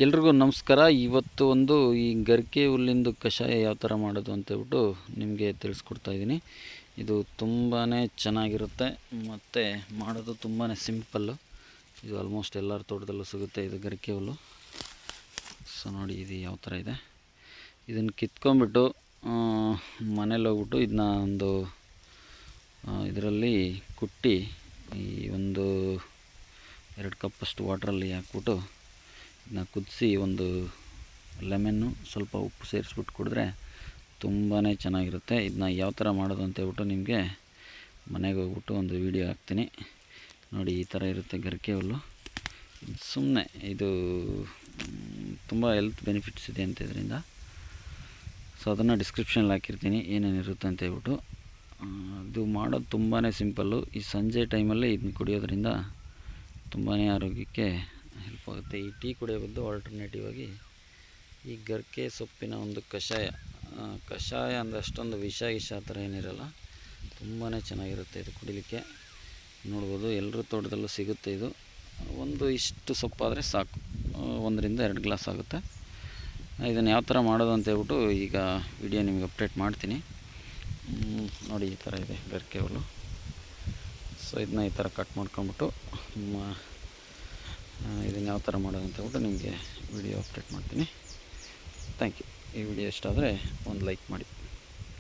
ಎಲ್ರಿಗೂ ನಮಸ್ಕಾರ. ಇವತ್ತು ಈ ಗರಿಕೆ ಹುಲ್ಲಿಂದು ಕಷಾಯ ಯಾವ ಥರ ಮಾಡೋದು ಅಂತೇಳ್ಬಿಟ್ಟು ನಿಮಗೆ ತಿಳಿಸ್ಕೊಡ್ತಾ ಇದ್ದೀನಿ. ಇದು ತುಂಬಾ ಚೆನ್ನಾಗಿರುತ್ತೆ ಮತ್ತು ಮಾಡೋದು ತುಂಬಾ ಸಿಂಪಲ್ಲು. ಇದು ಆಲ್ಮೋಸ್ಟ್ ಎಲ್ಲರ ತೋಟದಲ್ಲೂ ಸಿಗುತ್ತೆ ಇದು ಗರಿಕೆ ಹುಲ್ಲು. ಸೊ ನೋಡಿ ಇದು ಯಾವ ಥರ ಇದೆ. ಇದನ್ನು ಕಿತ್ಕೊಂಡ್ಬಿಟ್ಟು ಮನೇಲಿ ಹೋಗ್ಬಿಟ್ಟು ಇದನ್ನ ಇದರಲ್ಲಿ ಕುಟ್ಟಿ ಈ 2 ಕಪ್ಪಷ್ಟು ವಾಟ್ರಲ್ಲಿ ಹಾಕ್ಬಿಟ್ಟು ಇದನ್ನ ಕುದಿಸಿ ಒಂದು ಲೆಮನ್ನು ಸ್ವಲ್ಪ ಉಪ್ಪು ಸೇರಿಸ್ಬಿಟ್ಟು ಕುಡಿದ್ರೆ ತುಂಬಾ ಚೆನ್ನಾಗಿರುತ್ತೆ. ಇದನ್ನ ಯಾವ ಥರ ಮಾಡೋದು ಅಂತೇಳ್ಬಿಟ್ಟು ನಿಮಗೆ ಮನೆಗೆ ಹೋಗ್ಬಿಟ್ಟು ಒಂದು ವೀಡಿಯೋ ಹಾಕ್ತೀನಿ ನೋಡಿ. ಈ ಥರ ಇರುತ್ತೆ ಗರಿಕೆ ಹುಲ್ಲು. ಸುಮ್ಮನೆ ಇದು ತುಂಬ ಹೆಲ್ತ್ ಬೆನಿಫಿಟ್ಸ್ ಇದೆ ಅಂತ ಇದರಿಂದ. ಸೊ ಅದನ್ನು ಡಿಸ್ಕ್ರಿಪ್ಷನಲ್ಲಿ ಹಾಕಿರ್ತೀನಿ ಏನೇನಿರುತ್ತೆ ಅಂತ ಹೇಳ್ಬಿಟ್ಟು. ಇದು ಮಾಡೋದು ತುಂಬಾ ಸಿಂಪಲ್ಲು. ಈ ಸಂಜೆ ಟೈಮಲ್ಲಿ ಇದನ್ನ ಕುಡಿಯೋದ್ರಿಂದ ತುಂಬಾ ಆರೋಗ್ಯಕ್ಕೆ ಹೆಲ್ಪ್ ಆಗುತ್ತೆ. ಈ ಟೀ ಕುಡಿಯೋ ಬದಲು ಆಲ್ಟರ್ನೇಟಿವ್ ಆಗಿ ಈ ಗರಿಕೆ ಸೊಪ್ಪಿನ ಒಂದು ಕಷಾಯ ಅಂದರೆ ಅಷ್ಟೊಂದು ವಿಷ ಆ ಥರ ಏನಿರಲ್ಲ, ತುಂಬಾ ಚೆನ್ನಾಗಿರುತ್ತೆ ಇದು ಕುಡಿಲಿಕ್ಕೆ. ನೋಡ್ಬೋದು ಎಲ್ಲರ ತೋಟದಲ್ಲೂ ಸಿಗುತ್ತೆ ಇದು. ಇಷ್ಟು ಸೊಪ್ಪಾದರೆ ಸಾಕು, 1 ರಿಂದ 2 ಗ್ಲಾಸ್ ಆಗುತ್ತೆ. ಇದನ್ನು ಯಾವ ಥರ ಮಾಡೋದು ಅಂತ ಹೇಳ್ಬಿಟ್ಟು ಈಗ ವಿಡಿಯೋ ನಿಮಗೆ ಅಪ್ಡೇಟ್ ಮಾಡ್ತೀನಿ ನೋಡಿ. ಈ ಥರ ಇದೆ ಗರಿಕೆ ಹುಲ್ಲು. ಸೊ ಇದನ್ನ ಈ ಥರ ಕಟ್ ಮಾಡ್ಕೊಂಬಿಟ್ಟು ಇದನ್ನು ಯಾವ ಥರ ಮಾಡೋದು ಅಂತ ಹೇಳ್ಬಿಟ್ಟು ನಿಮಗೆ ವಿಡಿಯೋ ಅಪ್ಡೇಟ್ ಮಾಡ್ತೀನಿ. Thank you. ಈ ವಿಡಿಯೋ ಇಷ್ಟ ಆದರೆ ಒಂದು ಲೈಕ್ ಮಾಡಿ.